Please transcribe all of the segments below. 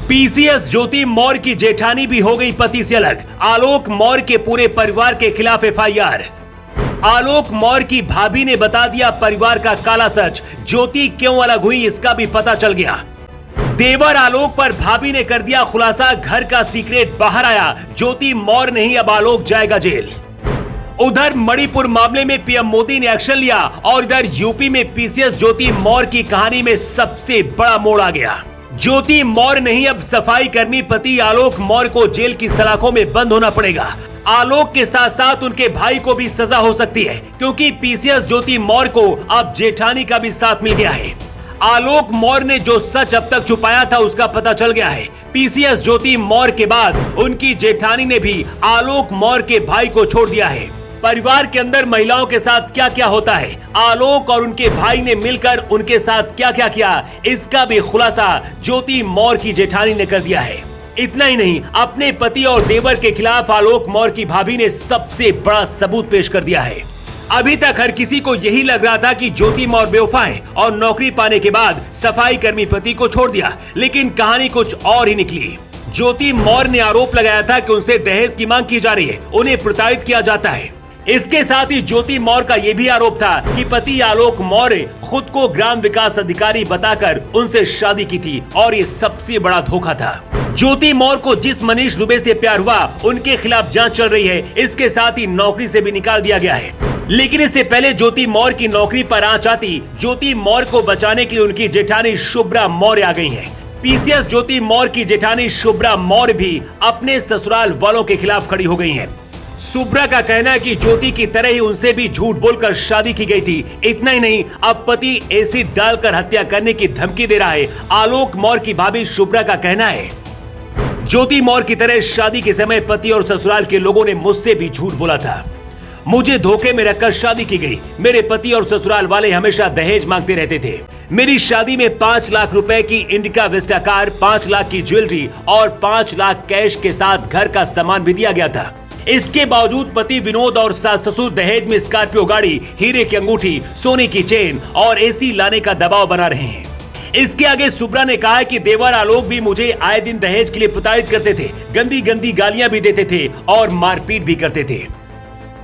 PCS ज्योति मौर्य की जेठानी भी हो गई पति से अलग। आलोक मौर्य के पूरे परिवार के खिलाफ एफआईआर। आलोक मौर्य की भाभी ने बता दिया परिवार का काला सच। ज्योति क्यों अलग हुई इसका भी पता चल गया। देवर आलोक पर भाभी ने कर दिया खुलासा। घर का सीक्रेट बाहर आया। ज्योति मौर्य नहीं, अब आलोक जाएगा जेल। उधर मणिपुर मामले में पीएम मोदी ने एक्शन लिया और इधर यूपी में पीसीएस ज्योति मौर्य की कहानी में सबसे बड़ा मोड़ आ गया। ज्योति मौर्य नहीं, अब सफाई कर्मी पति आलोक मौर्य को जेल की सलाखों में बंद होना पड़ेगा। आलोक के साथ साथ उनके भाई को भी सजा हो सकती है, क्योंकि पीसीएस ज्योति मौर्य को अब जेठानी का भी साथ मिल गया है। आलोक मौर्य ने जो सच अब तक छुपाया था उसका पता चल गया है। पीसीएस ज्योति मौर्य के बाद उनकी जेठानी ने भी आलोक मौर्य के भाई को छोड़ दिया है। परिवार के अंदर महिलाओं के साथ क्या क्या होता है, आलोक और उनके भाई ने मिलकर उनके साथ क्या क्या किया, इसका भी खुलासा ज्योति मौर्य की जेठानी ने कर दिया है। इतना ही नहीं, अपने पति और देवर के खिलाफ आलोक मौर्य की भाभी ने सबसे बड़ा सबूत पेश कर दिया है। अभी तक हर किसी को यही लग रहा था कि ज्योति मौर्य बेवफा है और नौकरी पाने के बाद सफाई कर्मी पति को छोड़ दिया, लेकिन कहानी कुछ और ही निकली। ज्योति मौर्य ने आरोप लगाया था कि उनसे दहेज की मांग की जा रही है, उन्हें प्रताड़ित किया जाता है। इसके साथ ही ज्योति मौर्य का यह भी आरोप था कि पति आलोक मौर्य खुद को ग्राम विकास अधिकारी बताकर उनसे शादी की थी और ये सबसे बड़ा धोखा था। ज्योति मौर्य को जिस मनीष दुबे से प्यार हुआ उनके खिलाफ जांच चल रही है। इसके साथ ही नौकरी से भी निकाल दिया गया है। लेकिन इससे पहले ज्योति मौर्य की नौकरी पर आंच आती, ज्योति मौर्य को बचाने के लिए उनकी जेठानी शुभ्रा मौर्य आ गई है। पीसीएस ज्योति मौर्य की जेठानी शुभ्रा मौर्य भी अपने ससुराल वालों के खिलाफ खड़ी हो गई है। शुभ्रा का कहना है कि ज्योति की तरह ही उनसे भी झूठ बोलकर शादी की गई थी। इतना ही नहीं, अब पति एसिड डालकर हत्या करने की धमकी दे रहा है। आलोक मौर्य की भाभी शुभ्रा का कहना है, ज्योति मौर्य की तरह शादी के समय पति और ससुराल के लोगों ने मुझसे भी झूठ बोला था। मुझे धोखे में रखकर शादी की गई। मेरे पति और ससुराल वाले हमेशा दहेज मांगते रहते थे। मेरी शादी में 5 लाख रुपए की इंडिका वेस्टा कार, 5 लाख की ज्वेलरी और 5 लाख कैश के साथ घर का सामान भी दिया गया था। इसके बावजूद पति विनोद और सास ससुर दहेज में स्कॉर्पियो गाड़ी, हीरे की अंगूठी, सोने की चेन और एसी लाने का दबाव बना रहे हैं। इसके आगे शुभ्रा ने कहा कि देवर आलोक भी मुझे आए दिन दहेज के लिए प्रताड़ित करते थे, गंदी गंदी गालियां भी देते थे और मारपीट भी करते थे।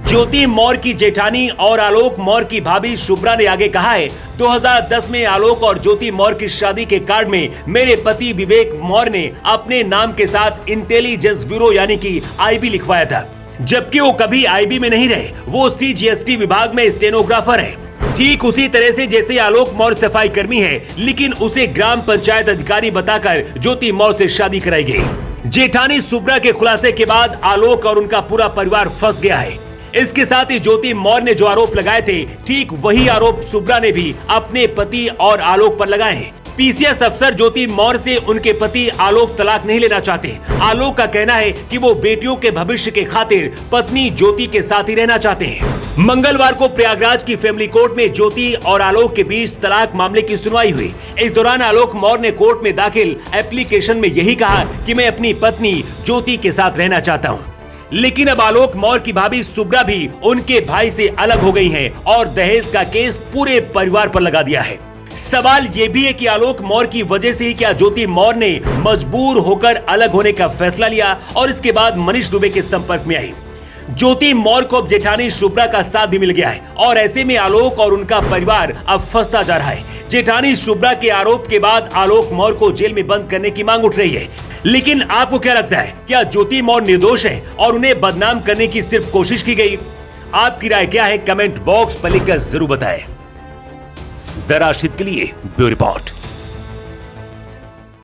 ज्योति मौर्य की जेठानी और आलोक मौर्य की भाभी शुभ्रा ने आगे कहा है, 2010 में आलोक और ज्योति मौर्य की शादी के कार्ड में मेरे पति विवेक मौर्य ने अपने नाम के साथ इंटेलिजेंस ब्यूरो यानी कि आईबी लिखवाया था, जबकि वो कभी आईबी में नहीं रहे। वो सीजीएसटी विभाग में स्टेनोग्राफर है। ठीक उसी तरह से जैसे आलोक मौर्य सफाई कर्मी है, लेकिन उसे ग्राम पंचायत अधिकारी बताकर ज्योति मौर्य से शादी कराई गई। जेठानी शुभ्रा के खुलासे के बाद आलोक और उनका पूरा परिवार फंस गया है। इसके साथ ही ज्योति मौर्य ने जो आरोप लगाए थे, ठीक वही आरोप शुभ्रा ने भी अपने पति और आलोक पर लगाए हैं। पीसीएस अफसर ज्योति मौर्य से उनके पति आलोक तलाक नहीं लेना चाहते। आलोक का कहना है कि वो बेटियों के भविष्य के खातिर पत्नी ज्योति के साथ ही रहना चाहते हैं। मंगलवार को प्रयागराज की फैमिली कोर्ट में ज्योति और आलोक के बीच तलाक मामले की सुनवाई हुई। इस दौरान आलोक मौर्य ने कोर्ट में दाखिल एप्लीकेशन में यही कहा कि मैं अपनी पत्नी ज्योति के साथ रहना चाहता हूँ। लेकिन अब आलोक मौर्य की भाभी शुभ्रा भी उनके भाई से अलग हो गई है और दहेज का केस पूरे परिवार पर लगा दिया है। सवाल ये भी है कि आलोक मौर्य की वजह से ही क्या ज्योति मौर्य ने मजबूर होकर अलग होने का फैसला लिया और इसके बाद मनीष दुबे के संपर्क में आई। ज्योति मौर्य को अब जेठानी शुभ्रा का साथ भी मिल गया है और ऐसे में आलोक और उनका परिवार अब फंसता जा रहा है। जेठानी शुभ्रा के आरोप के बाद आलोक मौर्य को जेल में बंद करने की मांग उठ रही है। लेकिन आपको क्या लगता है, क्या ज्योति मौर्य निर्दोष है और उन्हें बदनाम करने की सिर्फ कोशिश की गई? आपकी राय क्या है? कमेंट बॉक्स पर लिखकर जरूर बताएं। द राशिद के लिए ब्यूरो रिपोर्ट।